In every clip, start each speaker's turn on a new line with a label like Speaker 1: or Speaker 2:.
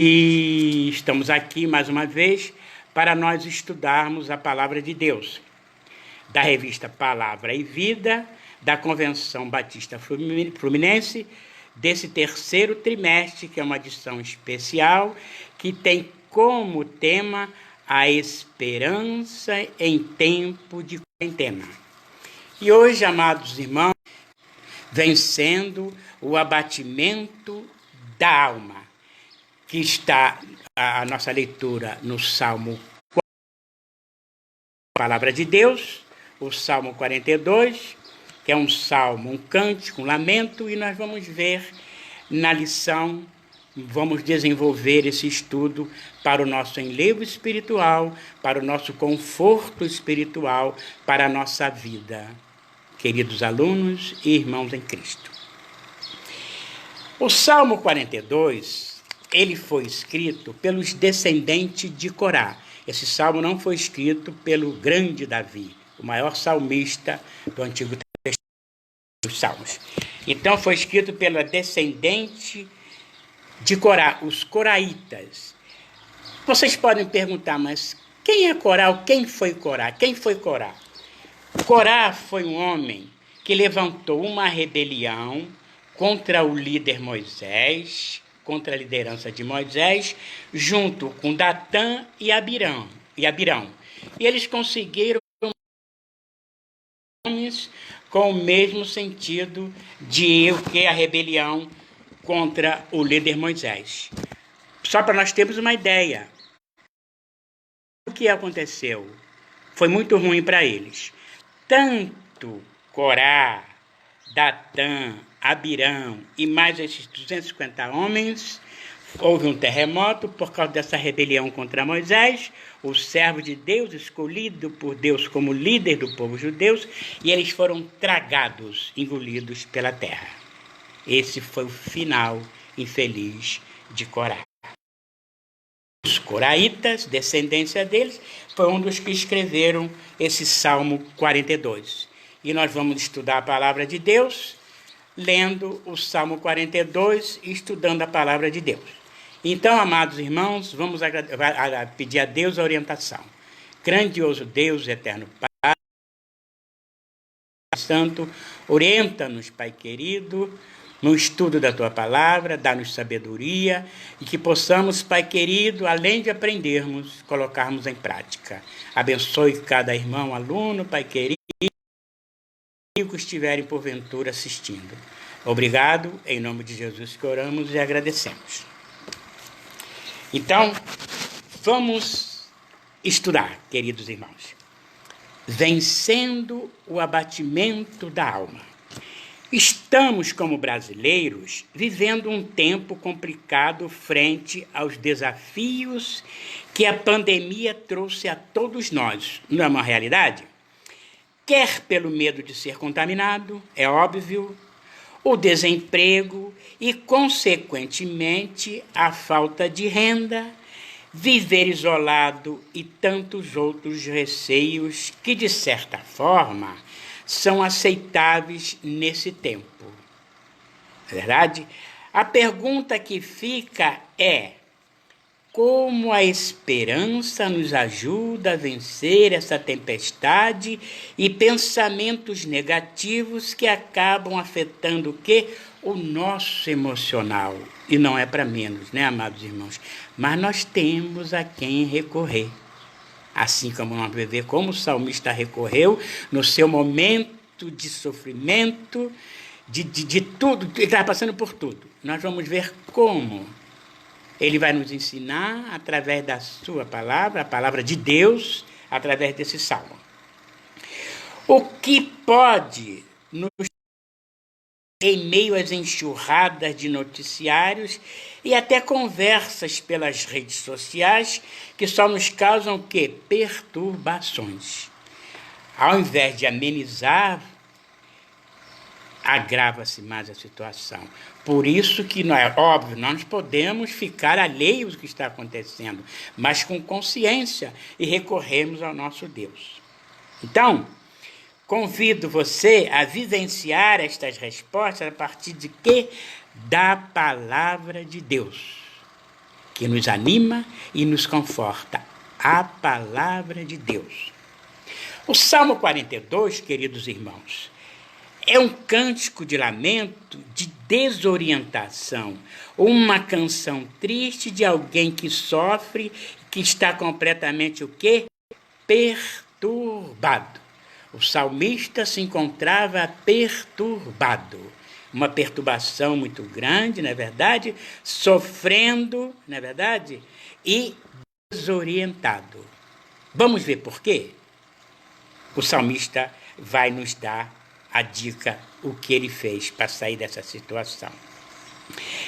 Speaker 1: E estamos aqui mais uma vez para nós estudarmos a Palavra de Deus, da revista Palavra e Vida, da Convenção Batista Fluminense, desse terceiro trimestre, que é uma edição especial, que tem como tema a esperança em tempo de quarentena. E hoje, amados irmãos, vencendo o abatimento da alma, que está a nossa leitura no Salmo, Palavra de Deus, o Salmo 42, que é um salmo, um cântico, um lamento, e nós vamos ver na lição, vamos desenvolver esse estudo para o nosso enlevo espiritual, para o nosso conforto espiritual, para a nossa vida. Queridos alunos e irmãos em Cristo. O Salmo 42, ele foi escrito pelos descendentes de Corá. Esse salmo não foi escrito pelo grande Davi, o maior salmista do Antigo Testamento dos Salmos. Então foi escrito pela descendente de Corá, os coraitas. Vocês podem perguntar, mas quem é Corá? Quem foi Corá? Quem foi Corá? Corá foi um homem que levantou uma rebelião contra o líder Moisés, contra a liderança de Moisés, junto com Datã e Abirão. E eles conseguiram nomes com o mesmo sentido de o que a rebelião contra o líder Moisés. Só para nós termos uma ideia. O que aconteceu? Foi muito ruim para eles. Tanto Corá, Datã, Abirão e mais esses 250 homens, houve um terremoto por causa dessa rebelião contra Moisés, o servo de Deus, escolhido por Deus como líder do povo judeu, e eles foram tragados, engolidos pela terra. Esse foi o final infeliz de Corá. Os coraitas, descendência deles, foi um dos que escreveram esse Salmo 42. E nós vamos estudar a palavra de Deus, lendo o Salmo 42 e estudando a palavra de Deus. Então, amados irmãos, vamos pedir a Deus a orientação. Grandioso Deus, eterno Pai, Santo, orienta-nos, Pai querido, no estudo da Tua palavra, dá-nos sabedoria e que possamos, Pai querido, além de aprendermos, colocarmos em prática. Abençoe cada irmão, aluno, Pai querido, que estiverem porventura assistindo. Obrigado, em nome de Jesus que oramos e agradecemos. Então, vamos estudar, queridos irmãos. Vencendo o abatimento da alma. Estamos, como brasileiros, vivendo um tempo complicado frente aos desafios que a pandemia trouxe a todos nós. Não é uma realidade? Quer pelo medo de ser contaminado, é óbvio, o desemprego e, consequentemente, a falta de renda, viver isolado e tantos outros receios que, de certa forma, são aceitáveis nesse tempo. É verdade? A pergunta que fica é: como a esperança nos ajuda a vencer essa tempestade e pensamentos negativos que acabam afetando o quê? O nosso emocional. E não é para menos, né, amados irmãos? Mas nós temos a quem recorrer. Assim como nós vamos ver como o salmista recorreu no seu momento de sofrimento, de tudo, ele estava passando por tudo. Nós vamos ver como ele vai nos ensinar através da sua palavra, a palavra de Deus, através desse salmo. O que pode nos, em meio às enxurradas de noticiários e até conversas pelas redes sociais que só nos causam o quê? Perturbações. Ao invés de amenizar, agrava-se mais a situação. Por isso que, não é óbvio, nós podemos ficar alheios ao que está acontecendo, mas com consciência e recorremos ao nosso Deus. Então, convido você a vivenciar estas respostas a partir de quê? Da palavra de Deus. que nos anima e nos conforta, a palavra de Deus. O Salmo 42, queridos irmãos, é um cântico de lamento, de desorientação, uma canção triste de alguém que sofre, que está completamente o quê? Perturbado. O salmista se encontrava perturbado, uma perturbação muito grande, não é verdade? Sofrendo, não é verdade? E desorientado. Vamos ver por quê? O salmista vai nos dar a dica, o que ele fez para sair dessa situação.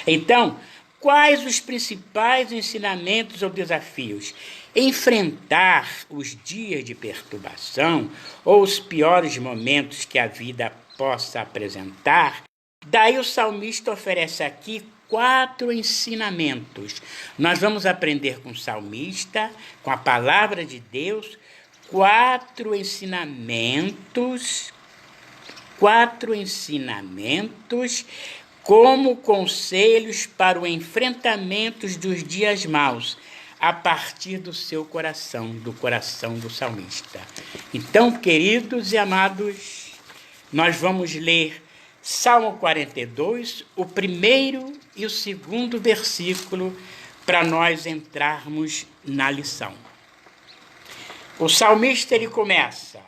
Speaker 1: Então, quais os principais ensinamentos ou desafios? Enfrentar os dias de perturbação ou os piores momentos que a vida possa apresentar. Daí o salmista oferece aqui 4 ensinamentos. Nós vamos aprender com o salmista, com a palavra de Deus, 4 ensinamentos como conselhos para o enfrentamento dos dias maus, a partir do seu coração, do coração do salmista. Então, queridos e amados, nós vamos ler Salmo 42, o primeiro e o segundo versículo, para nós entrarmos na lição. O salmista, ele começa: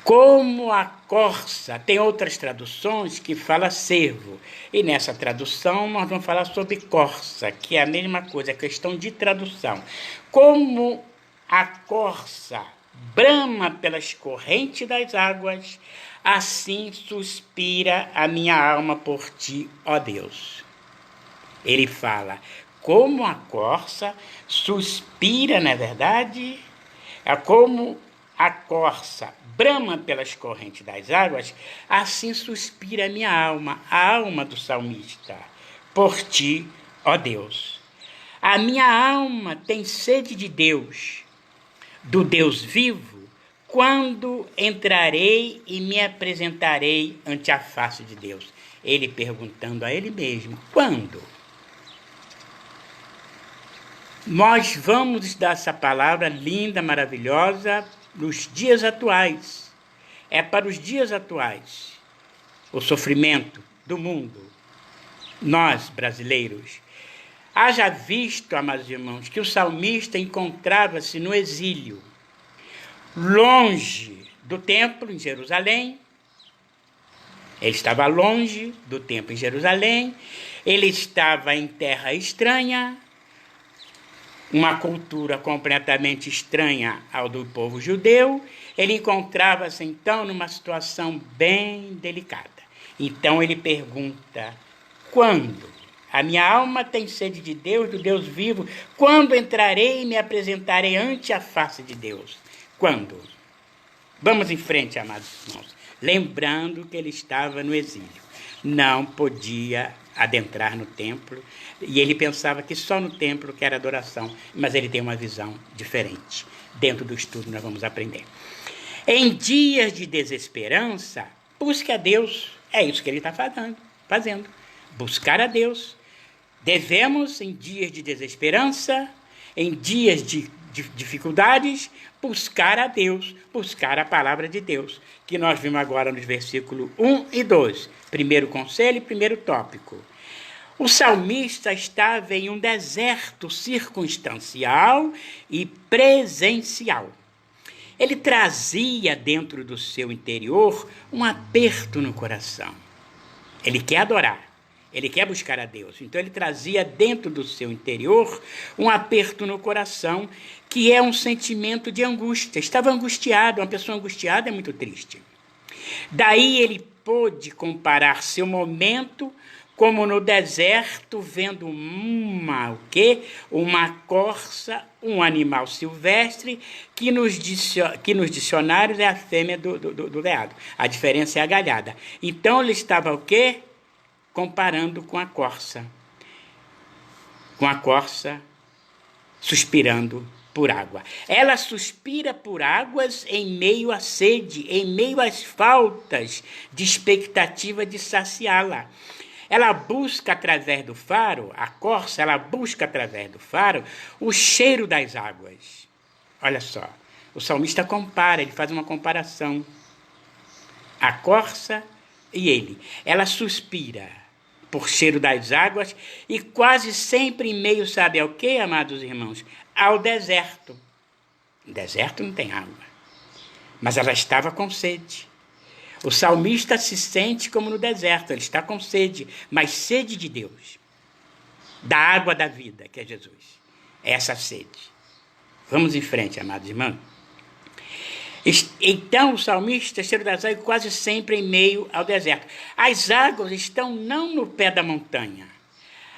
Speaker 1: como a corça. Tem outras traduções que fala cervo, e nessa tradução nós vamos falar sobre corça, que é a mesma coisa, é questão de tradução. Como a corça brama pelas correntes das águas, assim suspira a minha alma por ti, ó Deus. Ele fala, como a corça suspira, não é verdade? É como a corça brama pelas correntes das águas, assim suspira a minha alma, a alma do salmista, por ti, ó Deus. A minha alma tem sede de Deus, do Deus vivo, quando entrarei e me apresentarei ante a face de Deus. Ele perguntando a ele mesmo, quando? Nós vamos estudar essa palavra linda, maravilhosa, nos dias atuais. É para os dias atuais. O sofrimento do mundo. Nós, brasileiros. Haja visto, amados irmãos, que o salmista encontrava-se no exílio, longe do templo em Jerusalém. Ele estava longe do templo em Jerusalém. Ele estava em terra estranha, uma cultura completamente estranha ao do povo judeu. Ele encontrava-se, então, numa situação bem delicada. Então, ele pergunta, quando? A minha alma tem sede de Deus, do Deus vivo. Quando entrarei e me apresentarei ante a face de Deus? Quando? Vamos em frente, amados irmãos. Lembrando que ele estava no exílio. Não podia adentrar no templo, e ele pensava que só no templo que era adoração, mas ele tem uma visão diferente. Dentro do estudo nós vamos aprender. Em dias de desesperança, busque a Deus. É isso que ele está fazendo. Buscar a Deus. Devemos, em dias de desesperança, em dias de dificuldades, buscar a Deus, buscar a palavra de Deus, que nós vimos agora nos versículos 1 e 2. Primeiro conselho e primeiro tópico. O salmista estava em um deserto circunstancial e presencial. Ele trazia dentro do seu interior um aperto no coração. Ele quer adorar. Ele quer buscar a Deus. Então, ele trazia dentro do seu interior um aperto no coração, que é um sentimento de angústia. Estava angustiado. Uma pessoa angustiada é muito triste. Daí, ele pôde comparar seu momento como no deserto, vendo uma corça, um animal silvestre, que nos dicionários é a fêmea do veado. A diferença é a galhada. Então, ele estava o quê? Comparando com a corça. Com a corça suspirando por água. Ela suspira por águas em meio à sede, em meio às faltas de expectativa de saciá-la. ela busca através do faro, a corça, ela busca através do faro o cheiro das águas. Olha só, o salmista compara, ele faz uma comparação. A corça e ele. Ela suspira por cheiro das águas e quase sempre em meio, sabe ao quê, amados irmãos? Ao deserto. O deserto não tem água. Mas ela estava com sede. O salmista se sente como no deserto, ele está com sede, mas sede de Deus. Da água da vida, que é Jesus. É essa sede. Vamos em frente, amados irmãos. Então o salmista, cheiro das águas, quase sempre em meio ao deserto. As águas estão não no pé da montanha.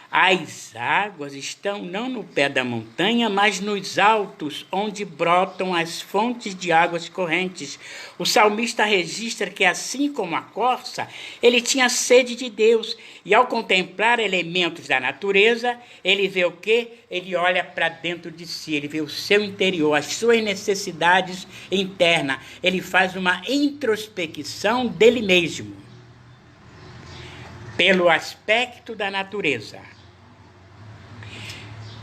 Speaker 1: As águas estão não no pé da montanha, mas nos altos, onde brotam as fontes de águas correntes. O salmista registra que, assim como a corça, ele tinha sede de Deus. E ao contemplar elementos da natureza, ele vê o quê? Ele olha para dentro de si, ele vê o seu interior, as suas necessidades internas. Ele faz uma introspecção dele mesmo, pelo aspecto da natureza.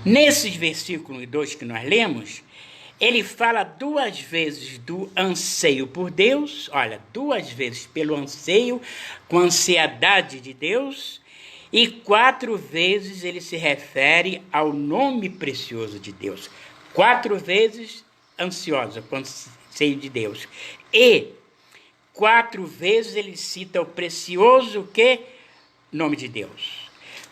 Speaker 1: Nesses versículos 2 que nós lemos, ele fala 2 vezes do anseio por Deus, olha, 2 vezes pelo anseio, com ansiedade de Deus, e 4 vezes ele se refere ao nome precioso de Deus. 4 vezes ansiosa, com anseio de Deus. E 4 vezes ele cita o precioso que? Nome de Deus.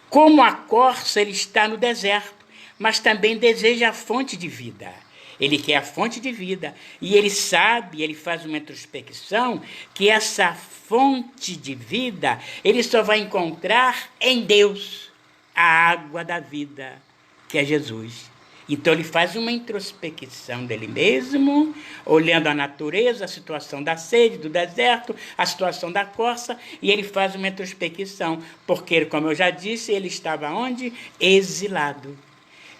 Speaker 1: Como a corça, ele está no deserto, mas também deseja a fonte de vida. Ele quer a fonte de vida. E ele sabe, ele faz uma introspecção, que essa fonte de vida, ele só vai encontrar em Deus, a água da vida, que é Jesus. Então ele faz uma introspecção dele mesmo, olhando a natureza, a situação da sede, do deserto, a situação da corça, e ele faz uma introspecção, porque, como eu já disse, ele estava onde? Exilado.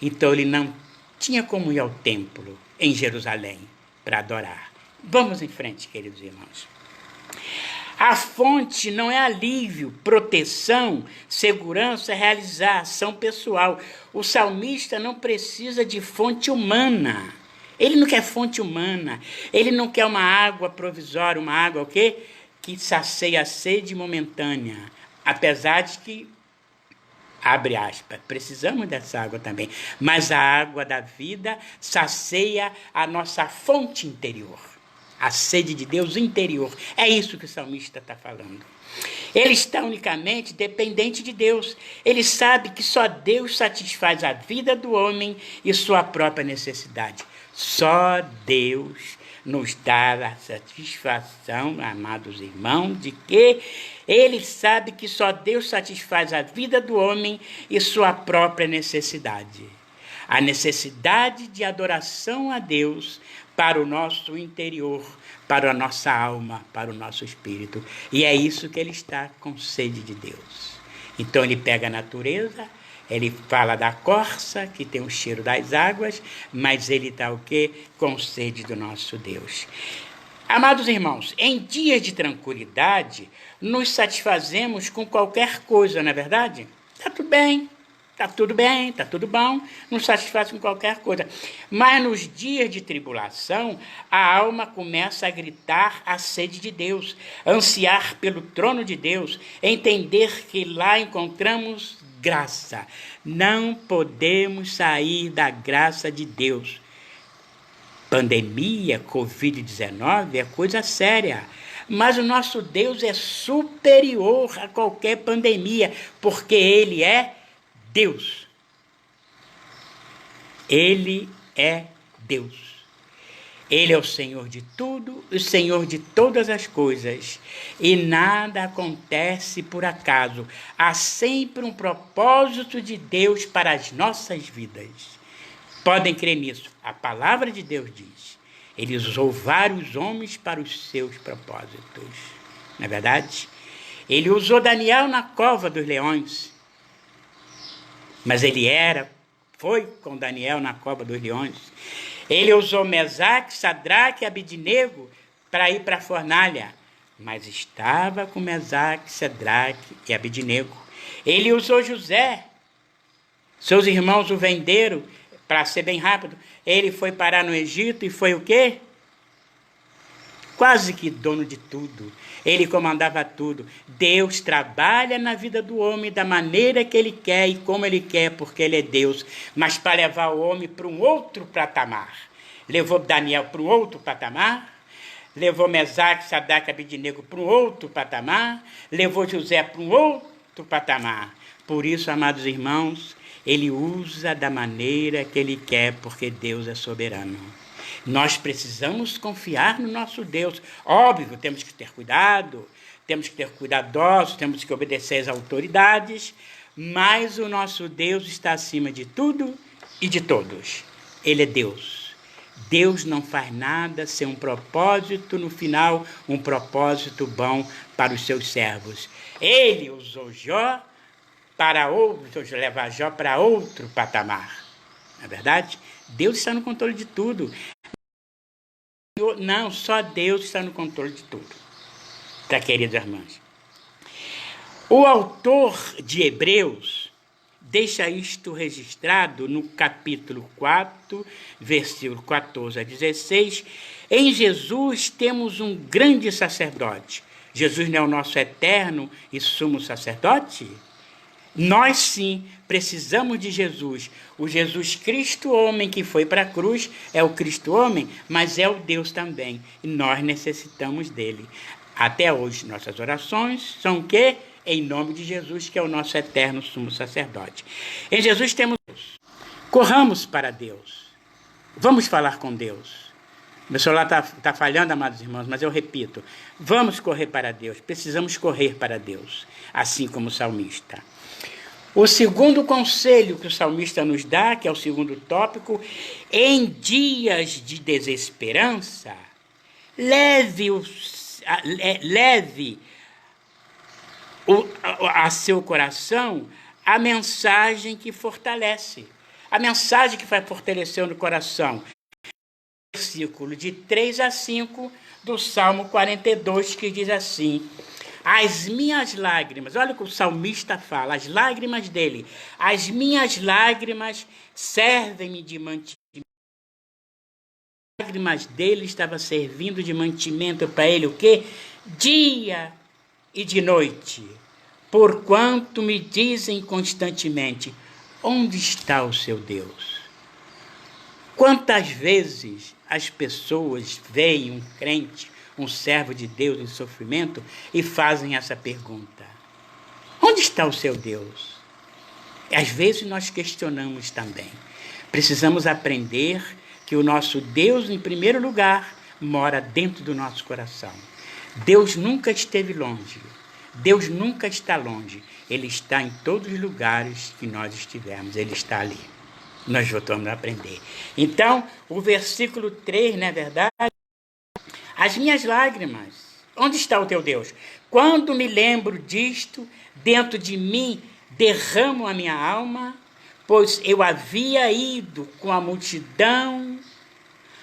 Speaker 1: Então ele não tinha como ir ao templo em Jerusalém para adorar. Vamos em frente, queridos irmãos. A fonte não é alívio, proteção, segurança, realização pessoal. O salmista não precisa de fonte humana. Ele não quer fonte humana. Ele não quer uma água provisória, uma água o quê? Que sacia a sede momentânea. Apesar de que, abre aspas, precisamos dessa água também. Mas a água da vida sacia a nossa fonte interior. A sede de Deus interior. É isso que o salmista está falando. Ele está unicamente dependente de Deus. Ele sabe que só Deus satisfaz a vida do homem e sua própria necessidade. Só Deus nos dá a satisfação, amados irmãos, de que ele sabe que só Deus satisfaz a vida do homem e sua própria necessidade. A necessidade de adoração a Deus para o nosso interior, para a nossa alma, para o nosso espírito. E é isso que ele está com sede de Deus. Então ele pega a natureza, ele fala da corça, que tem o cheiro das águas, mas ele está o quê? Com sede do nosso Deus. Amados irmãos, em dias de tranquilidade, nos satisfazemos com qualquer coisa, não é verdade? Está tudo bem. Está tudo bem, está tudo bom, nos satisfaz com qualquer coisa. Mas nos dias de tribulação, a alma começa a gritar a sede de Deus, ansiar pelo trono de Deus, entender que lá encontramos graça. Não podemos sair da graça de Deus. Pandemia, Covid-19 é coisa séria. Mas o nosso Deus é superior a qualquer pandemia, porque Ele é Deus. Ele é Deus. Ele é o Senhor de tudo, o Senhor de todas as coisas. E nada acontece por acaso. Há sempre um propósito de Deus para as nossas vidas. Podem crer nisso. A palavra de Deus diz. Ele usou vários homens para os seus propósitos. Não é verdade? Ele usou Daniel na cova dos leões. Mas ele foi com Daniel na cova dos leões. Ele usou Mesaque, Sadraque e Abidnego para ir para a fornalha. Mas estava com Mesaque, Sadraque e Abidnego. Ele usou José. Seus irmãos o venderam, para ser bem rápido. Ele foi parar no Egito e foi o quê? Quase que dono de tudo. Ele comandava tudo. Deus trabalha na vida do homem da maneira que ele quer e como ele quer, porque ele é Deus. Mas para levar o homem para um outro patamar. Levou Daniel para um outro patamar. Levou Mesaque, Sadraque e Abednego para um outro patamar. Levou José para um outro patamar. Por isso, amados irmãos, ele usa da maneira que ele quer, porque Deus é soberano. Nós precisamos confiar no nosso Deus. Óbvio, temos que ter cuidado, temos que ter cuidadosos, temos que obedecer às autoridades, mas o nosso Deus está acima de tudo e de todos. Ele é Deus. Deus não faz nada sem um propósito no final, um propósito bom para os seus servos. Ele usou Jó para levar Jó para outro patamar. Não é verdade? Deus está no controle de tudo. Não, só Deus está no controle de tudo. Tá, queridos irmãos? O autor de Hebreus deixa isto registrado no capítulo 4, versículo 14 a 16. Em Jesus temos um grande sacerdote. Jesus não é o nosso eterno e sumo sacerdote? Nós sim precisamos de Jesus. O Jesus Cristo homem que foi para a cruz é o Cristo homem, mas é o Deus também. E nós necessitamos dele. Até hoje nossas orações são o quê? Em nome de Jesus, que é o nosso eterno sumo sacerdote. Em Jesus temos Deus. Corramos para Deus. Vamos falar com Deus. Meu celular está falhando, amados irmãos, mas eu repito. Vamos correr para Deus. Precisamos correr para Deus, assim como o salmista. O segundo conselho que o salmista nos dá, que é o segundo tópico, em dias de desesperança, leve a seu coração a mensagem que fortalece. A mensagem que vai fortalecer no coração. Versículo de 3 a 5 do Salmo 42, que diz assim: as minhas lágrimas, olha o que o salmista fala, as lágrimas dele, as minhas lágrimas servem-me de mantimento. As lágrimas dele estavam servindo de mantimento para ele, o quê? Dia e de noite. Porquanto me dizem constantemente, onde está o seu Deus? Quantas vezes as pessoas veem um crente, um servo de Deus em sofrimento e fazem essa pergunta: onde está o seu Deus? Às vezes nós questionamos também. Precisamos aprender que o nosso Deus, em primeiro lugar, mora dentro do nosso coração. Deus nunca esteve longe. Deus nunca está longe. Ele está em todos os lugares que nós estivermos. Ele está ali. Nós voltamos a aprender. Então, o versículo 3, não é verdade? As minhas lágrimas, onde está o teu Deus? Quando me lembro disto, dentro de mim derramo a minha alma, pois eu havia ido com a multidão,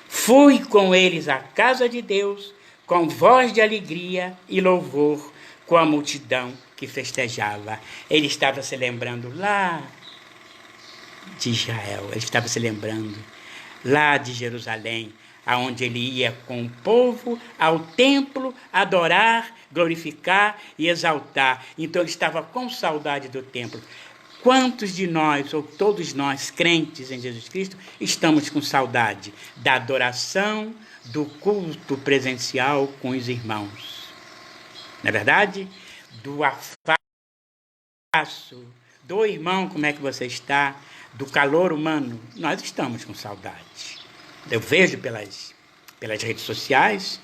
Speaker 1: fui com eles à casa de Deus, com voz de alegria e louvor, com a multidão que festejava. Ele estava se lembrando lá de Israel, ele estava se lembrando lá de Jerusalém, aonde ele ia com o povo ao templo adorar, glorificar e exaltar. Então ele estava com saudade do templo. Quantos de nós, ou todos nós, crentes em Jesus Cristo, estamos com saudade da adoração, do culto presencial com os irmãos? Não é verdade? Do afasto, do irmão, como é que você está? Do calor humano. Nós estamos com saudade. Eu vejo pelas redes sociais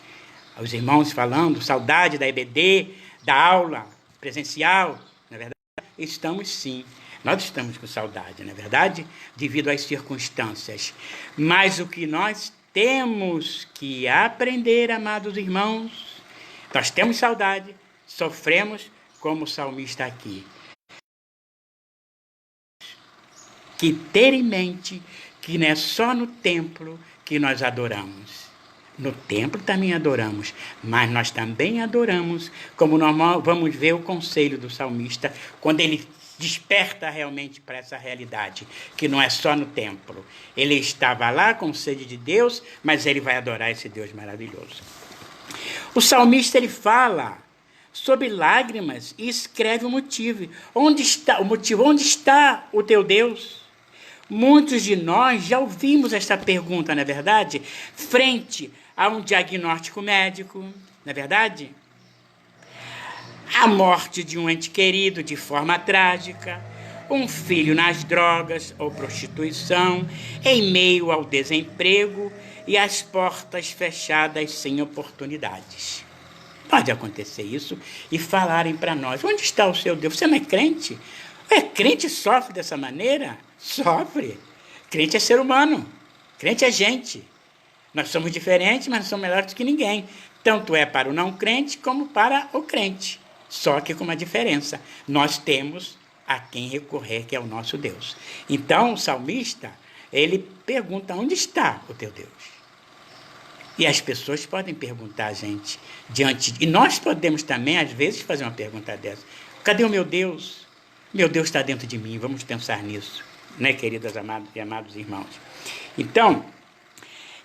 Speaker 1: os irmãos falando, saudade da EBD, da aula presencial, não é verdade? Estamos sim, nós estamos com saudade, não é verdade? Devido às circunstâncias. Mas o que nós temos que aprender, amados irmãos, nós temos saudade, sofremos como o salmista aqui. Que ter em mente que não é só no templo que nós adoramos. No templo também adoramos, mas nós também adoramos, como nós vamos ver o conselho do salmista, quando ele desperta realmente para essa realidade, que não é só no templo. Ele estava lá com sede de Deus, mas ele vai adorar esse Deus maravilhoso. O salmista, ele fala sobre lágrimas e escreve o motivo. Onde está o motivo? Onde está o teu Deus? Muitos de nós já ouvimos esta pergunta, não é verdade? Frente a um diagnóstico médico, não é verdade? A morte de um ente querido de forma trágica, um filho nas drogas ou prostituição, em meio ao desemprego e as portas fechadas sem oportunidades. Pode acontecer isso e falarem para nós, onde está o seu Deus? Você não é crente? Crente sofre dessa maneira? Sofre. Crente é ser humano. Crente é gente. Nós somos diferentes, mas não somos melhores que ninguém. Tanto é para o não crente como para o crente. Só que com uma diferença. Nós temos a quem recorrer, que é o nosso Deus. Então, o salmista, ele pergunta, onde está o teu Deus? E as pessoas podem perguntar a gente diante... E nós podemos também, às vezes, fazer uma pergunta dessa. Cadê o meu Deus? Meu Deus está dentro de mim, vamos pensar nisso, né, queridas amadas e amados irmãos? Então,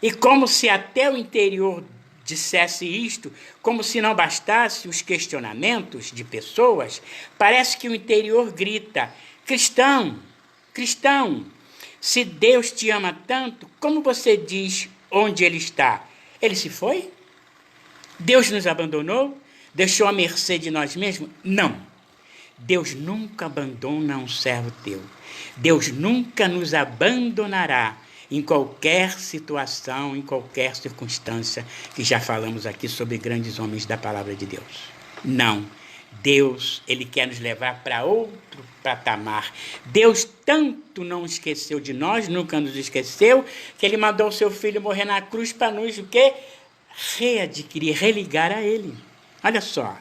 Speaker 1: e como se até o interior dissesse isto, como se não bastasse os questionamentos de pessoas, parece que o interior grita, cristão, cristão, se Deus te ama tanto, como você diz onde Ele está? Ele se foi? Deus nos abandonou? Deixou à mercê de nós mesmos? Não. Deus nunca abandona um servo teu. Deus nunca nos abandonará em qualquer situação, em qualquer circunstância, que já falamos aqui sobre grandes homens da palavra de Deus. Não. Deus, Ele quer nos levar para outro patamar. Deus tanto não esqueceu de nós, nunca nos esqueceu, que Ele mandou o seu Filho morrer na cruz para nos o quê? Readquirir, religar a Ele. Olha só.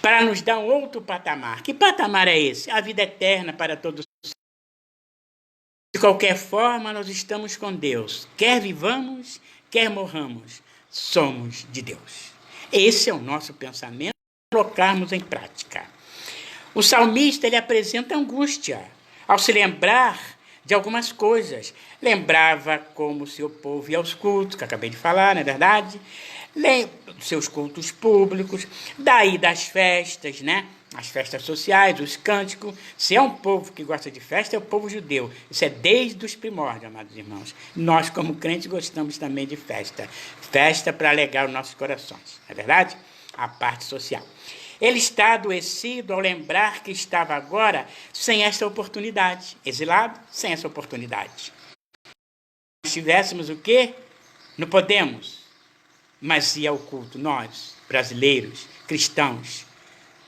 Speaker 1: Para nos dar um outro patamar. Que patamar é esse? A vida eterna para todos. De qualquer forma, nós estamos com Deus. Quer vivamos, quer morramos, somos de Deus. Esse é o nosso pensamento, colocarmos em prática. O salmista, ele apresenta angústia ao se lembrar de algumas coisas. Lembrava como seu povo ia aos cultos, que acabei de falar, não é verdade? Lembra dos seus cultos públicos, daí das festas, né? As festas sociais, os cânticos. Se é um povo que gosta de festa, é o povo judeu. Isso é desde os primórdios, amados irmãos. Nós, como crentes, gostamos também de festa. Festa para alegrar os nossos corações, não é verdade? A parte social. Ele está adoecido ao lembrar que estava agora sem esta oportunidade. Exilado, sem essa oportunidade. Se tivéssemos o quê? Não podemos. Mas ia ao culto, nós, brasileiros, cristãos,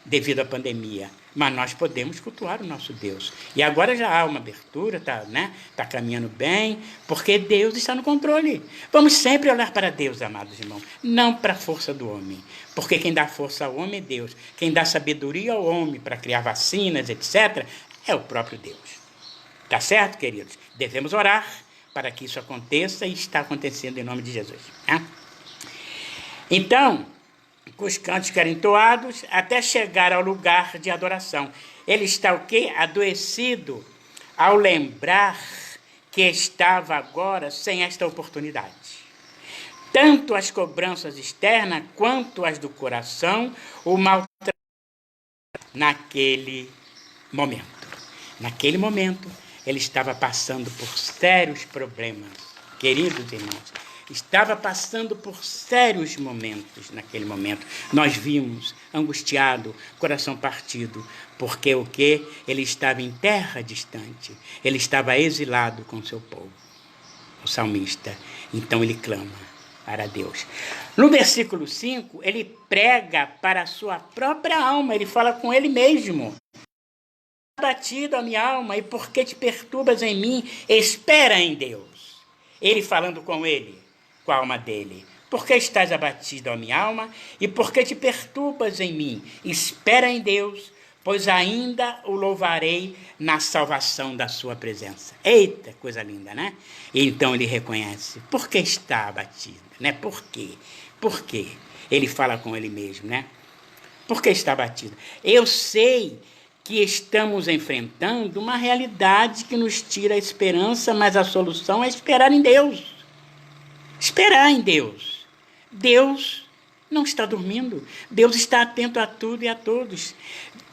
Speaker 1: devido à pandemia. Mas nós podemos cultuar o nosso Deus. E agora já há uma abertura, tá caminhando bem, porque Deus está no controle. Vamos sempre olhar para Deus, amados irmãos, não para a força do homem. Porque quem dá força ao homem é Deus. Quem dá sabedoria ao homem para criar vacinas, etc., é o próprio Deus. Tá certo, queridos? Devemos orar para que isso aconteça e está acontecendo em nome de Jesus. Né? Então, os cânticos eram entoados até chegar ao lugar de adoração. Ele está o quê? Adoecido ao lembrar que estava agora sem esta oportunidade. Tanto as cobranças externas quanto as do coração o maltratam naquele momento. Naquele momento, ele estava passando por sérios problemas. Queridos irmãos, estava passando por sérios momentos naquele momento. Nós vimos, angustiado, coração partido, porque o quê? Ele estava em terra distante, ele estava exilado com seu povo, o salmista. Então ele clama para Deus. No versículo 5, ele prega para a sua própria alma, ele fala com ele mesmo. Abatido a minha alma, e por que te perturbas em mim? Espera em Deus. Ele falando com ele, com a alma dele. Por que estás abatido, ó minha alma? E por que te perturbas em mim? Espera em Deus, pois ainda o louvarei na salvação da sua presença. Eita, coisa linda, né? E então ele reconhece, por que está abatido, né? Por quê? Por quê? Ele fala com ele mesmo, né? Por que está abatido? Eu sei que estamos enfrentando uma realidade que nos tira a esperança, mas a solução é esperar em Deus. Esperar em Deus. Deus não está dormindo. Deus está atento a tudo e a todos.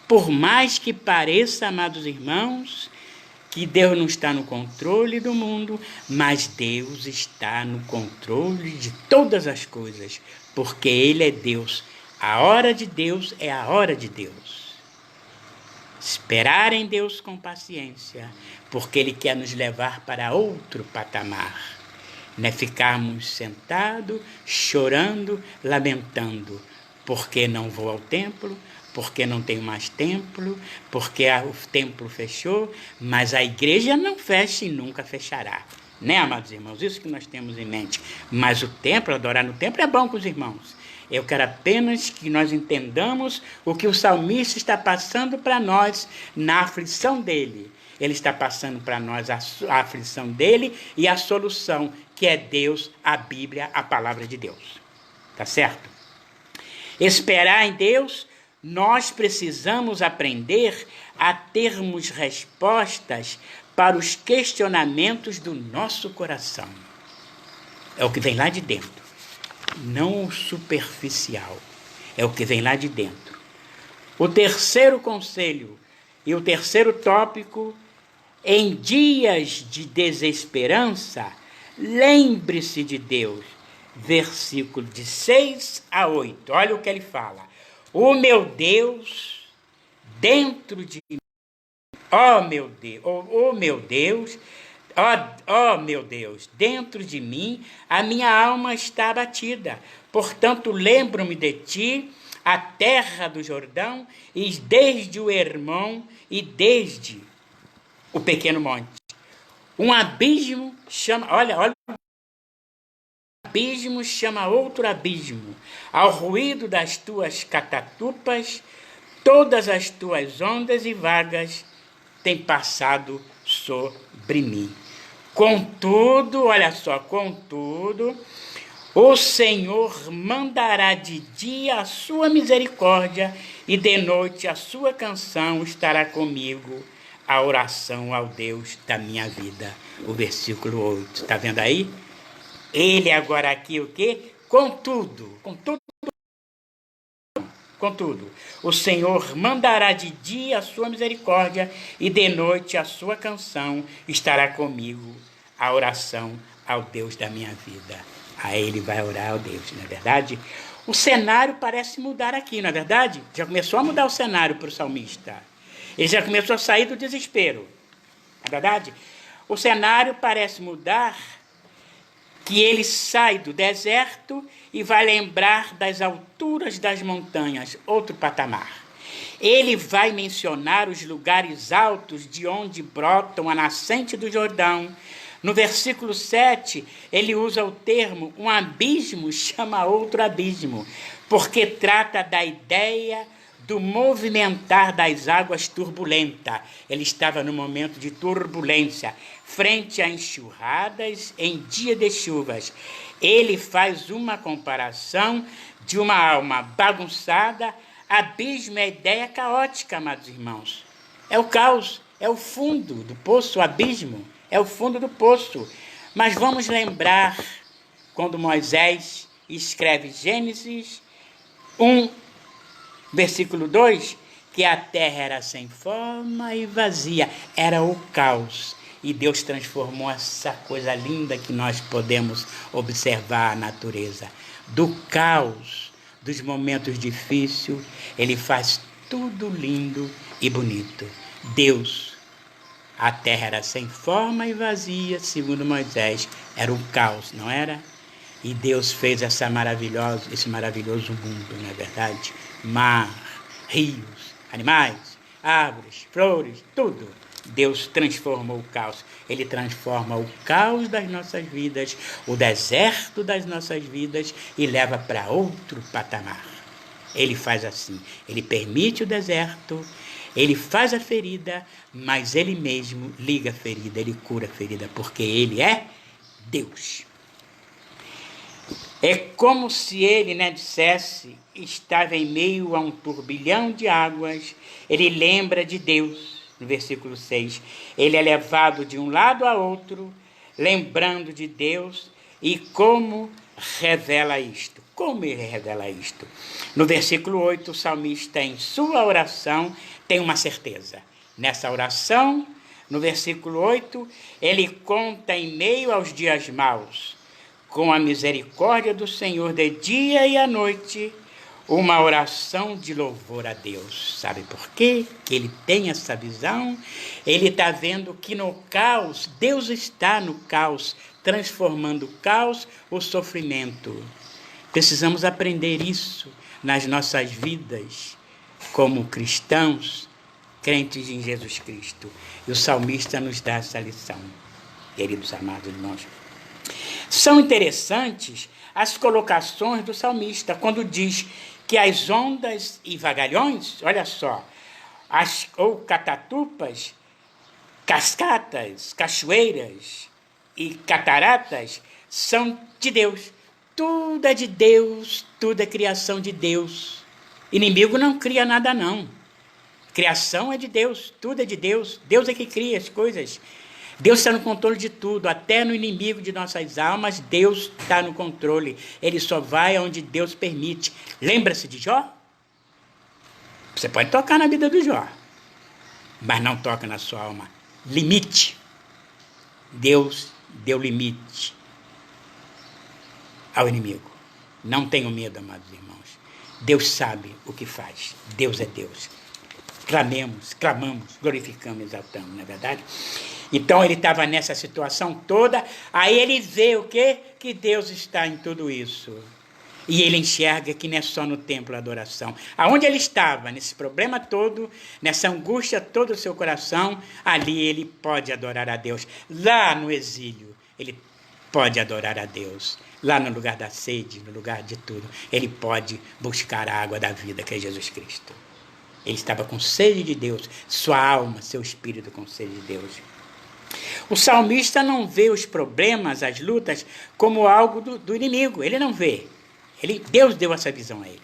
Speaker 1: Por mais que pareça, amados irmãos, que Deus não está no controle do mundo, mas Deus está no controle de todas as coisas, porque Ele é Deus. A hora de Deus é a hora de Deus. Esperar em Deus com paciência, porque Ele quer nos levar para outro patamar. Não é ficarmos sentados, chorando, lamentando, porque não vou ao templo, porque não tenho mais templo, porque o templo fechou, mas a igreja não fecha e nunca fechará. Né, amados irmãos? Isso que nós temos em mente. Mas o templo, adorar no templo é bom com os irmãos. Eu quero apenas que nós entendamos o que o salmista está passando para nós na aflição dele. Ele está passando para nós a aflição dele e a solução, que é Deus, a Bíblia, a palavra de Deus. Tá certo? Esperar em Deus, nós precisamos aprender a termos respostas para os questionamentos do nosso coração. É o que vem lá de dentro. Não o superficial, é o que vem lá de dentro. O terceiro conselho e o terceiro tópico, em dias de desesperança, lembre-se de Deus. Versículo de 6 a 8, olha o que ele fala. O meu Deus, dentro de mim, ó meu Deus, ó meu Deus, dentro de mim a minha alma está abatida. Portanto, lembro-me de ti, a terra do Jordão, e desde o Hermon e desde o pequeno monte. Um abismo chama, olha, abismo chama outro abismo. Ao ruído das tuas catatupas, todas as tuas ondas e vagas têm passado sobre mim. Contudo, olha só, contudo, o Senhor mandará de dia a sua misericórdia e de noite a sua canção estará comigo, a oração ao Deus da minha vida. O versículo 8, está vendo aí? Ele agora aqui o quê? Contudo, o Senhor mandará de dia a sua misericórdia e de noite a sua canção estará comigo, a oração ao Deus da minha vida. Aí ele vai orar ao Deus, não é verdade? O cenário parece mudar aqui, não é verdade? Já começou a mudar o cenário para o salmista. Ele já começou a sair do desespero, não é verdade? O cenário parece mudar, que ele sai do deserto e vai lembrar das alturas das montanhas, outro patamar. Ele vai mencionar os lugares altos de onde brotam a nascente do Jordão. No versículo 7, ele usa o termo um abismo, chama outro abismo, porque trata da ideia do movimentar das águas turbulenta. Ele estava no momento de turbulência, frente a enxurradas em dia de chuvas. Ele faz uma comparação de uma alma bagunçada. Abismo é a ideia caótica, amados irmãos. É o caos, é o fundo do poço, o abismo, é o fundo do poço. Mas vamos lembrar quando Moisés escreve Gênesis 1, versículo 2, que a terra era sem forma e vazia, era o caos. E Deus transformou essa coisa linda que nós podemos observar a natureza. Do caos, dos momentos difíceis, ele faz tudo lindo e bonito. Deus, a terra era sem forma e vazia, segundo Moisés, era o caos, não era? E Deus fez esse maravilhoso mundo, não é verdade? Mar, rios, animais, árvores, flores, tudo. Deus transformou o caos. Ele transforma o caos das nossas vidas, o deserto das nossas vidas e leva para outro patamar. Ele faz assim, ele permite o deserto, Ele faz a ferida, mas ele mesmo liga a ferida, ele cura a ferida, porque ele é Deus. É como se ele, dissesse, estava em meio a um turbilhão de águas, ele lembra de Deus, no versículo 6. Ele é levado de um lado a outro, lembrando de Deus, e como revela isto? Como ele revela isto? No versículo 8, o salmista, em sua oração, tem uma certeza. Nessa oração, no versículo 8, ele conta em meio aos dias maus, com a misericórdia do Senhor de dia e à noite, uma oração de louvor a Deus. Sabe por quê? Que ele tem essa visão? Ele está vendo que no caos, Deus está no caos, transformando o caos, o sofrimento. Precisamos aprender isso nas nossas vidas, como cristãos, crentes em Jesus Cristo. E o salmista nos dá essa lição, queridos amados irmãos. São interessantes as colocações do salmista, quando diz que as ondas e vagalhões, olha só, ou catatupas, cascatas, cachoeiras e cataratas são de Deus. Tudo é de Deus, tudo é criação de Deus. Inimigo não cria nada, não. Criação é de Deus, tudo é de Deus. Deus é que cria as coisas. Deus está no controle de tudo, até no inimigo de nossas almas, Deus está no controle. Ele só vai onde Deus permite. Lembra-se de Jó? Você pode tocar na vida do Jó, mas não toca na sua alma. Limite. Deus deu limite ao inimigo. Não tenham medo, amados irmãos. Deus sabe o que faz. Deus é Deus. Clamamos, glorificamos, exaltamos, não é verdade? Então ele estava nessa situação toda, aí ele vê o quê? Que Deus está em tudo isso. E ele enxerga que não é só no templo a adoração. Aonde ele estava, nesse problema todo, nessa angústia toda do seu coração, ali ele pode adorar a Deus. Lá no exílio, ele pode adorar a Deus. Lá no lugar da sede, no lugar de tudo, ele pode buscar a água da vida, que é Jesus Cristo. Ele estava com sede de Deus, sua alma, seu espírito com sede de Deus. O salmista não vê os problemas, as lutas, como algo do inimigo. Ele não vê. Deus deu essa visão a ele.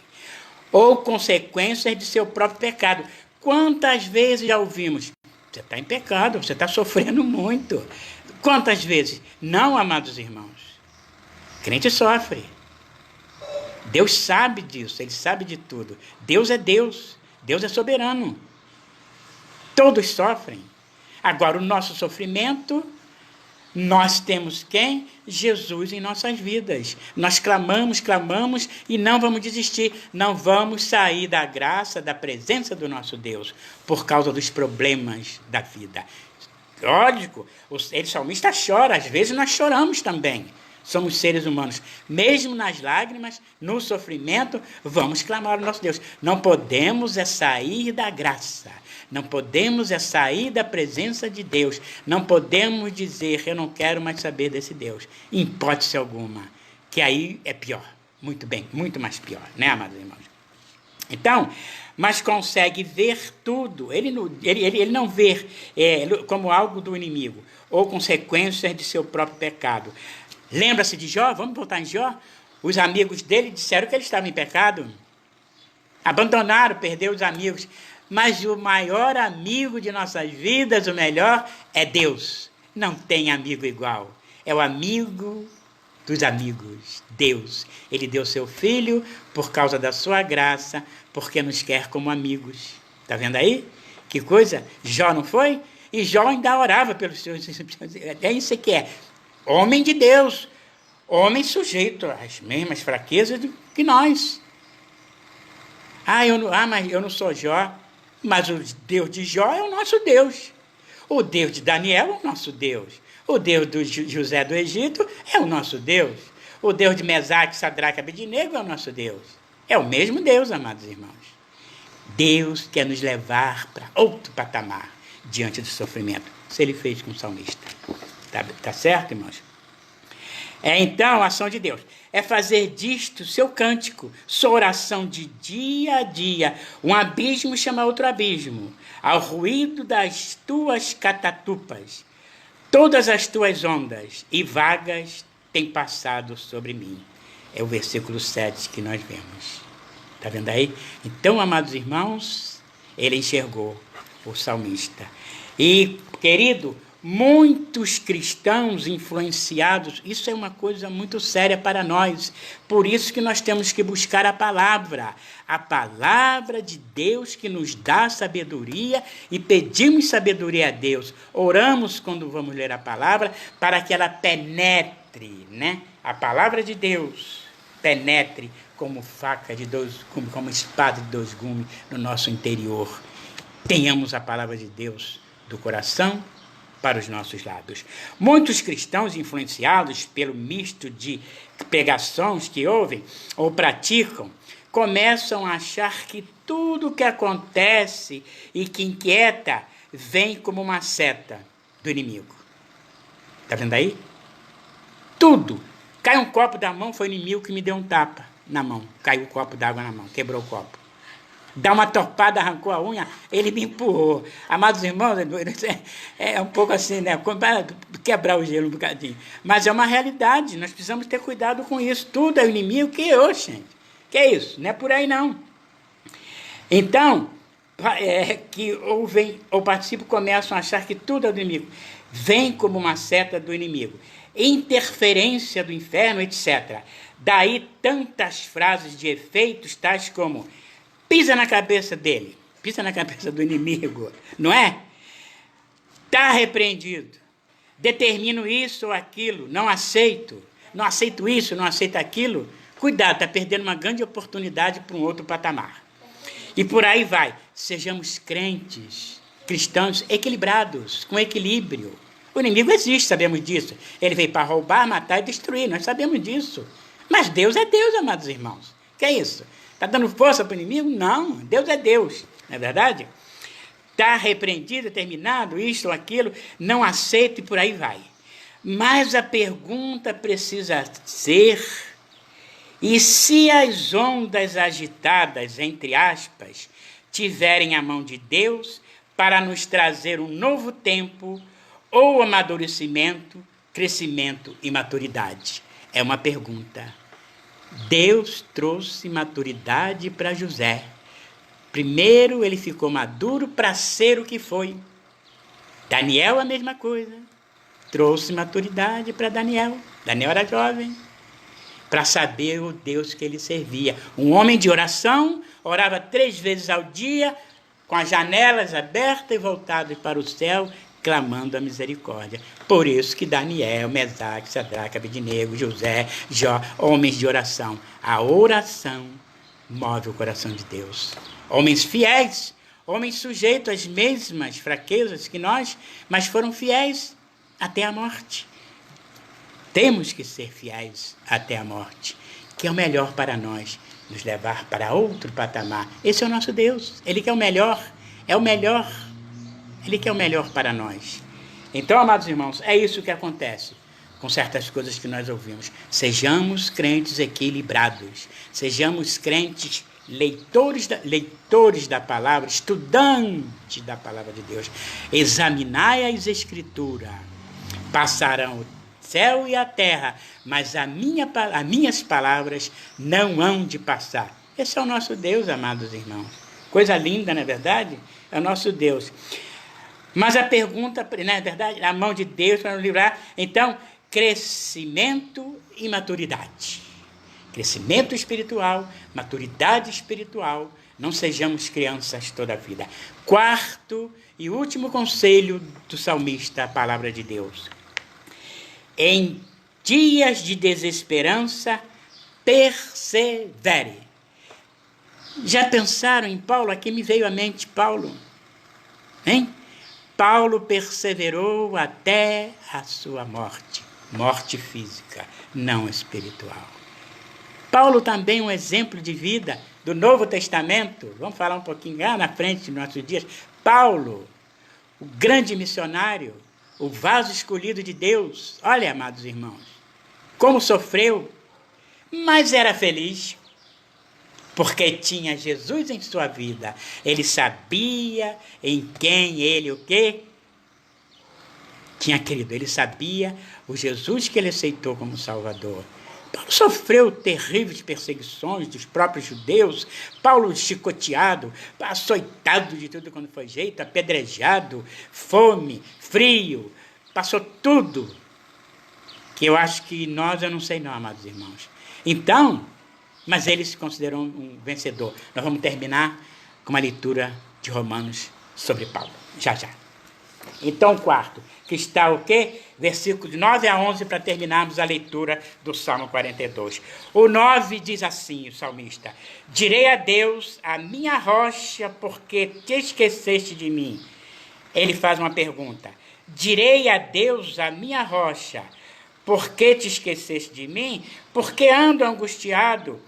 Speaker 1: Ou consequências de seu próprio pecado. Quantas vezes já ouvimos? Você está em pecado, você está sofrendo muito. Quantas vezes? Não, amados irmãos. Crente sofre. Deus sabe disso, ele sabe de tudo. Deus é Deus. Deus é soberano. Todos sofrem. Agora, o nosso sofrimento, nós temos quem? Jesus em nossas vidas. Nós clamamos e não vamos desistir. Não vamos sair da graça, da presença do nosso Deus, por causa dos problemas da vida. Lógico, o salmista chora, às vezes nós choramos também. Somos seres humanos. Mesmo nas lágrimas, no sofrimento, vamos clamar ao nosso Deus. Não podemos sair da graça. Não podemos sair da presença de Deus. Não podemos dizer, eu não quero mais saber desse Deus. Em hipótese alguma. Que aí é pior. Muito bem, muito mais pior, né, amados irmãos? Então, mas consegue ver tudo. Ele não vê como algo do inimigo, ou consequências de seu próprio pecado. Lembra-se de Jó? Vamos voltar em Jó? Os amigos dele disseram que ele estava em pecado. Abandonaram, perdeu os amigos. Mas o maior amigo de nossas vidas, o melhor, é Deus. Não tem amigo igual. É o amigo dos amigos, Deus. Ele deu seu Filho por causa da sua graça, porque nos quer como amigos. Está vendo aí? Que coisa? Jó não foi? E Jó ainda orava pelos seus... É isso que é. Homem de Deus, homem sujeito às mesmas fraquezas que nós. Mas eu não sou Jó. Mas o Deus de Jó é o nosso Deus. O Deus de Daniel é o nosso Deus. O Deus de José do Egito é o nosso Deus. O Deus de Mesaque, Sadraque e Abednego é o nosso Deus. É o mesmo Deus, amados irmãos. Deus quer nos levar para outro patamar diante do sofrimento. Isso ele fez com o salmista. Tá certo, irmãos? É então a ação de Deus. É fazer disto seu cântico, sua oração de dia a dia. Um abismo chama outro abismo. Ao ruído das tuas catatupas, todas as tuas ondas e vagas têm passado sobre mim. É o versículo 7 que nós vemos. Está vendo aí? Então, amados irmãos, ele enxergou o salmista. E, querido, muitos cristãos influenciados, isso é uma coisa muito séria para nós. Por isso que nós temos que buscar a palavra de Deus que nos dá sabedoria, e pedimos sabedoria a Deus. Oramos quando vamos ler a palavra para que ela penetre, né? A palavra de Deus penetre como faca de dois gumes, como espada de dois gumes no nosso interior. Tenhamos a palavra de Deus do coração para os nossos lados. Muitos cristãos influenciados pelo misto de pregações que ouvem ou praticam, começam a achar que tudo que acontece e que inquieta vem como uma seta do inimigo. Está vendo aí? Tudo. Cai um copo da mão, foi o inimigo que me deu um tapa na mão. Caiu o copo d'água na mão, quebrou o copo. Dá uma torpada, arrancou a unha, ele me empurrou. Amados irmãos, é um pouco assim, né? Quebrar o gelo um bocadinho. Mas é uma realidade, nós precisamos ter cuidado com isso. Tudo é o inimigo, que eu, gente. Que é isso? Não é por aí, não. Então, que ouvem ou participam, começam a achar que tudo é do inimigo. Vem como uma seta do inimigo. Interferência do inferno, etc. Daí tantas frases de efeitos, tais como: pisa na cabeça dele, pisa na cabeça do inimigo, não é? Está repreendido. Determino isso ou aquilo, não aceito isso, não aceito aquilo. Cuidado, está perdendo uma grande oportunidade para um outro patamar. E por aí vai. Sejamos crentes, cristãos equilibrados, com equilíbrio. O inimigo existe, sabemos disso. Ele veio para roubar, matar e destruir, nós sabemos disso. Mas Deus é Deus, amados irmãos. Que é isso? Está dando força para o inimigo? Não, Deus é Deus, não é verdade? Está repreendido, determinado, isto ou aquilo, não aceito e por aí vai. Mas a pergunta precisa ser: e se as ondas agitadas, entre aspas, tiverem a mão de Deus para nos trazer um novo tempo ou amadurecimento, crescimento e maturidade? É uma pergunta. Deus trouxe maturidade para José. Primeiro ele ficou maduro para ser o que foi. Daniel a mesma coisa. Trouxe maturidade para Daniel. Daniel era jovem, para saber o Deus que ele servia. Um homem de oração, orava 3 vezes ao dia, com as janelas abertas e voltadas para o céu, clamando a misericórdia. Por isso que Daniel, Mesaque, Sadraque, Abednego, José, Jó, homens de oração. A oração move o coração de Deus. Homens fiéis, homens sujeitos às mesmas fraquezas que nós, mas foram fiéis até a morte. Temos que ser fiéis até a morte, que é o melhor para nós, nos levar para outro patamar. Esse é o nosso Deus, Ele que é o melhor, Ele que é o melhor para nós. Então, amados irmãos, é isso que acontece com certas coisas que nós ouvimos. Sejamos crentes equilibrados, sejamos crentes leitores da palavra, estudantes da palavra de Deus. Examinai as Escrituras, passarão o céu e a terra, mas as minhas palavras não hão de passar. Esse é o nosso Deus, amados irmãos. Coisa linda, não é verdade? É o nosso Deus. Mas a pergunta, não é verdade? A mão de Deus para nos livrar. Então, crescimento e maturidade. Crescimento espiritual, maturidade espiritual. Não sejamos crianças toda a vida. Quarto e último conselho do salmista, a palavra de Deus. Em dias de desesperança, persevere. Já pensaram em Paulo? Aqui me veio à mente Paulo. Hein? Paulo perseverou até a sua morte. Morte física, não espiritual. Paulo também um exemplo de vida do Novo Testamento. Vamos falar um pouquinho lá na frente dos nossos dias. Paulo, o grande missionário, o vaso escolhido de Deus. Olha, amados irmãos, como sofreu, mas era feliz, porque tinha Jesus em sua vida. Ele sabia em quem ele o quê? Tinha querido. Ele sabia o Jesus que ele aceitou como Salvador. Paulo sofreu terríveis perseguições dos próprios judeus. Paulo chicoteado, açoitado de tudo quando foi jeito, apedrejado, fome, frio, passou tudo. Que eu acho que eu não sei não, amados irmãos. Então, mas ele se considerou um vencedor. Nós vamos terminar com uma leitura de Romanos sobre Paulo. Já, já. Então, o quarto, que está o quê? Versículos 9 a 11, para terminarmos a leitura do Salmo 42. O 9 diz assim, o salmista: direi a Deus, a minha rocha, porque te esqueceste de mim. Ele faz uma pergunta. Direi a Deus, a minha rocha, porque te esqueceste de mim? Porque ando angustiado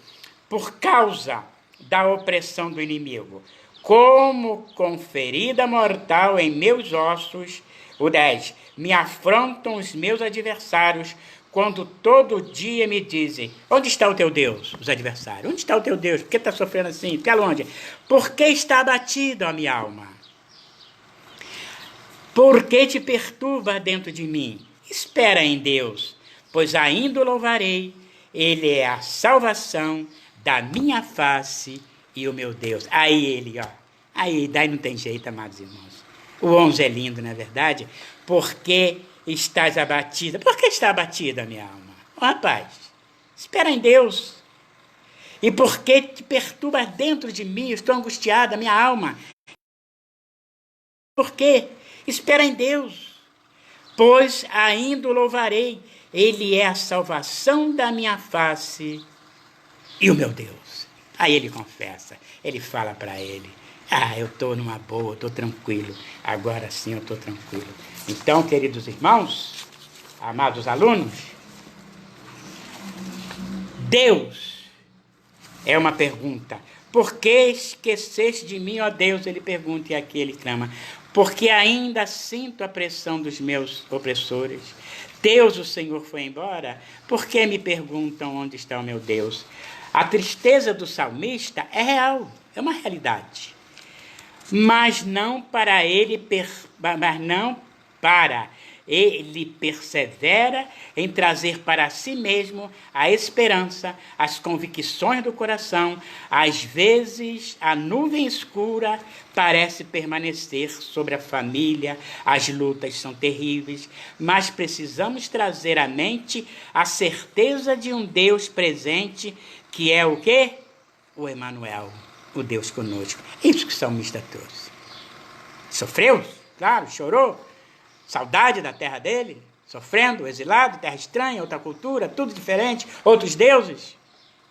Speaker 1: por causa da opressão do inimigo. Como com ferida mortal em meus ossos. O 10. Me afrontam os meus adversários, quando todo dia me dizem: onde está o teu Deus? Os adversários. Onde está o teu Deus? Por que está sofrendo assim? Fica longe. Por que está abatido a minha alma? Por que te perturba dentro de mim? Espera em Deus, pois ainda o louvarei. Ele é a salvação da minha face e o meu Deus. Aí ele, ó. Aí, daí não tem jeito, amados irmãos. O 11 é lindo, não é verdade? Porque estás abatida. Por que está abatida a minha alma? Oh, rapaz, espera em Deus. E por que te perturba dentro de mim? Eu estou angustiada, minha alma. Por quê? Espera em Deus. Pois ainda o louvarei. Ele é a salvação da minha face e o meu Deus. Aí ele confessa, ele fala para ele: eu estou numa boa, estou tranquilo, agora sim eu estou tranquilo. Então, queridos irmãos, amados alunos, Deus é uma pergunta. Por que esqueceste de mim, ó Deus? Ele pergunta e aqui ele clama: porque ainda sinto a pressão dos meus opressores. Deus, o Senhor, foi embora? Por que me perguntam onde está o meu Deus? A tristeza do salmista é real, é uma realidade. Mas não para ele persevera em trazer para si mesmo a esperança, as convicções do coração. Às vezes a nuvem escura parece permanecer sobre a família, as lutas são terríveis, mas precisamos trazer à mente a certeza de um Deus presente, que é o quê? O Emanuel, o Deus conosco. Isso que o salmista trouxe. Sofreu, claro, chorou, saudade da terra dele, sofrendo, exilado, terra estranha, outra cultura, tudo diferente, outros deuses.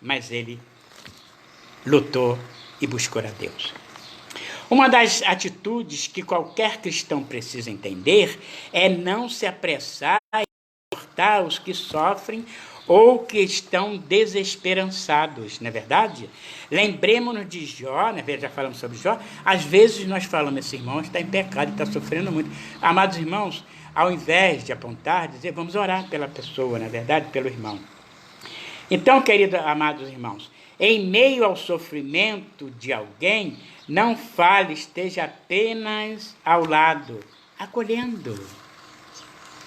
Speaker 1: Mas ele lutou e buscou a Deus. Uma das atitudes que qualquer cristão precisa entender é não se apressar a exortar os que sofrem ou que estão desesperançados, não é verdade? Lembremos-nos de Jó, né? Já falamos sobre Jó. Às vezes nós falamos: esse irmão está em pecado, está sofrendo muito. Amados irmãos, ao invés de apontar, dizer, vamos orar pela pessoa, não é verdade? Pelo irmão. Então, queridos, amados irmãos, em meio ao sofrimento de alguém, não fale, esteja apenas ao lado, acolhendo.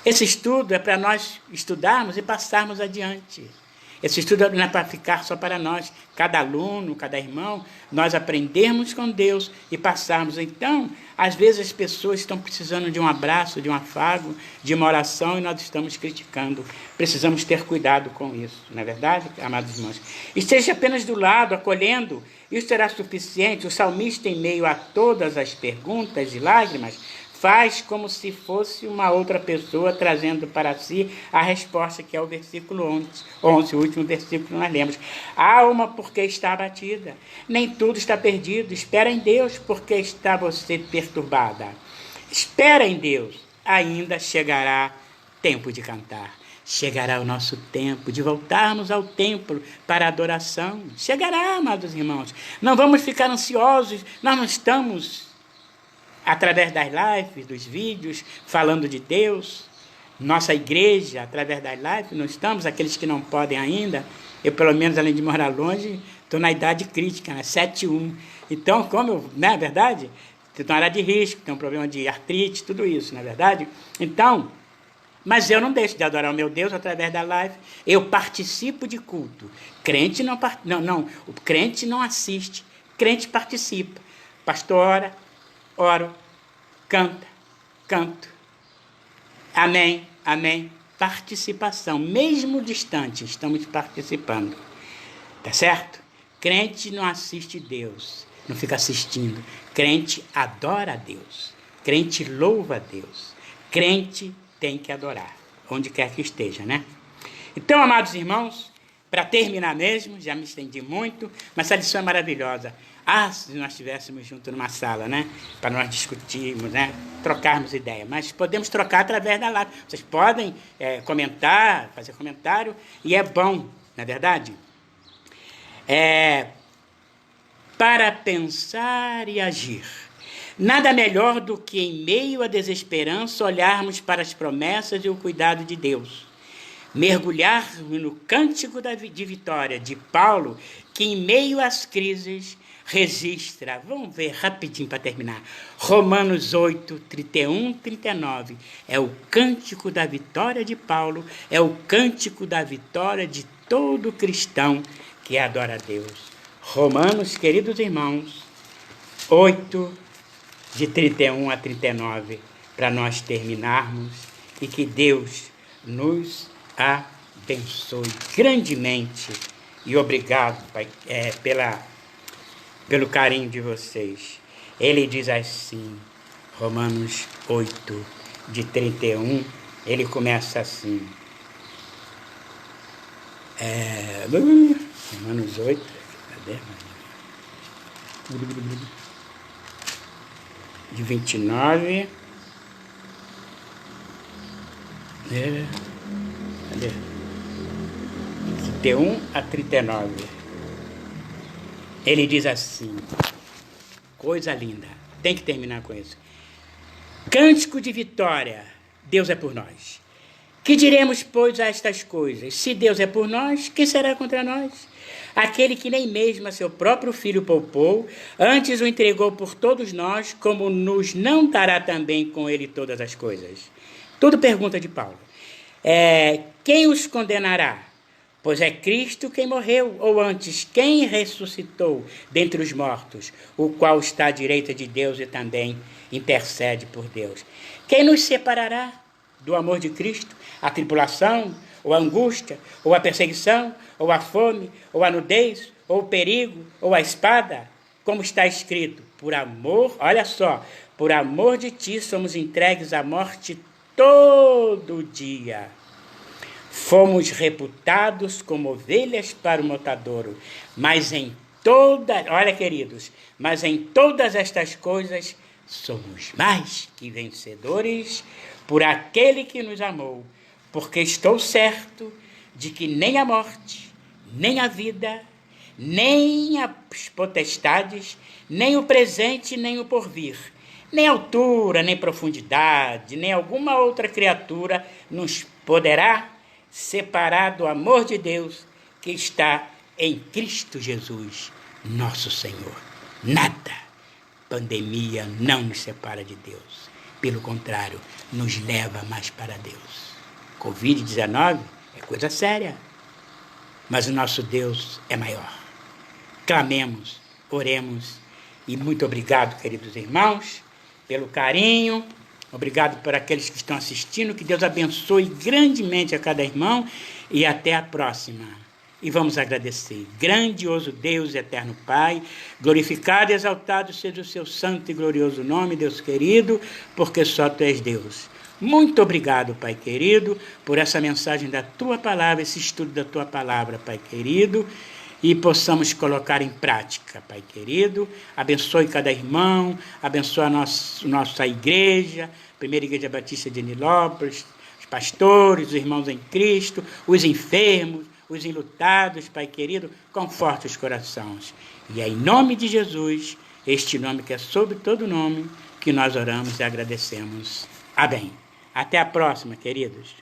Speaker 1: Esse estudo é para nós estudarmos e passarmos adiante. Esse estudo não é para ficar só para nós. Cada aluno, cada irmão, nós aprendermos com Deus e passarmos. Então, às vezes as pessoas estão precisando de um abraço, de um afago, de uma oração, e nós estamos criticando. Precisamos ter cuidado com isso, não é verdade, amados irmãos? Esteja apenas do lado, acolhendo. Isso será suficiente. O salmista, em meio a todas as perguntas e lágrimas, faz como se fosse uma outra pessoa trazendo para si a resposta, que é o versículo 11, o último versículo que nós lemos. A alma, porque está abatida. Nem tudo está perdido. Espera em Deus, porque está você perturbada. Espera em Deus. Ainda chegará tempo de cantar. Chegará o nosso tempo de voltarmos ao templo para a adoração. Chegará, amados irmãos. Não vamos ficar ansiosos. Nós não estamos através das lives, dos vídeos, falando de Deus, Nossa igreja, através das lives, não estamos, aqueles que não podem ainda, eu pelo menos, além de morar longe, estou na idade crítica, né? 7-1. Então, como eu, não é verdade? Estou na área de risco, tenho um problema de artrite, tudo isso, não é verdade? Então, mas eu não deixo de adorar o meu Deus através da live. Eu participo de culto. Crente não, o crente não assiste, crente participa. Pastor ora, oro, canta, canto. Amém, amém. Participação, mesmo distante, estamos participando. Tá certo? Crente não assiste Deus, não fica assistindo. Crente adora a Deus. Crente louva a Deus. Crente tem que adorar, onde quer que esteja, né? Então, amados irmãos, para terminar mesmo, já me estendi muito, mas essa lição é maravilhosa. Se nós estivéssemos juntos numa sala, né? Para nós discutirmos, né? Trocarmos ideia. Mas podemos trocar através da live. Vocês podem comentar, fazer comentário, e é bom, não é verdade? Para pensar e agir. Nada melhor do que, em meio à desesperança, olharmos para as promessas e o cuidado de Deus. Mergulharmos no cântico de vitória de Paulo, que, em meio às crises, registra. Vamos ver rapidinho para terminar. Romanos 8, 31, 39. É o cântico da vitória de Paulo, é o cântico da vitória de todo cristão que adora a Deus. Romanos, queridos irmãos, 8, de 31 a 39, para nós terminarmos, e que Deus nos abençoe grandemente. E obrigado, Pai, pelo carinho de vocês. Ele diz assim, Romanos 8, de 31, ele começa assim. Romanos 8, cadê? De 29. Cadê? 31 a 39. Ele diz assim, coisa linda, tem que terminar com isso. Cântico de vitória, Deus é por nós. Que diremos, pois, a estas coisas? Se Deus é por nós, quem será contra nós? Aquele que nem mesmo a seu próprio filho poupou, antes o entregou por todos nós, como nos não dará também com ele todas as coisas? Tudo pergunta de Paulo. Quem os condenará? Pois é Cristo quem morreu, ou antes, quem ressuscitou dentre os mortos, o qual está à direita de Deus e também intercede por Deus. Quem nos separará do amor de Cristo? A tribulação, ou a angústia, ou a perseguição, ou a fome, ou a nudez, ou o perigo, ou a espada? Como está escrito, por amor, olha só, por amor de ti somos entregues à morte todo dia. Fomos reputados como ovelhas para o matadouro, mas em todas estas coisas somos mais que vencedores por aquele que nos amou, porque estou certo de que nem a morte, nem a vida, nem as potestades, nem o presente, nem o porvir, nem altura, nem profundidade, nem alguma outra criatura nos poderá separar do amor de Deus que está em Cristo Jesus, nosso Senhor. Nada, pandemia não nos separa de Deus. Pelo contrário, nos leva mais para Deus. Covid-19 é coisa séria, mas o nosso Deus é maior. Clamemos, oremos, e muito obrigado, queridos irmãos, pelo carinho. Obrigado por aqueles que estão assistindo. Que Deus abençoe grandemente a cada irmão. E até a próxima. E vamos agradecer. Grandioso Deus, eterno Pai, glorificado e exaltado seja o seu santo e glorioso nome, Deus querido, porque só Tu és Deus. Muito obrigado, Pai querido, por essa mensagem da Tua palavra, esse estudo da Tua palavra, Pai querido, e possamos colocar em prática, Pai querido. Abençoe cada irmão, abençoe a nossa igreja, Primeira Igreja Batista de Nilópolis, os pastores, os irmãos em Cristo, os enfermos, os enlutados, Pai querido, conforte os corações. E é em nome de Jesus, este nome que é sobre todo nome, que nós oramos e agradecemos. Amém. Até a próxima, queridos.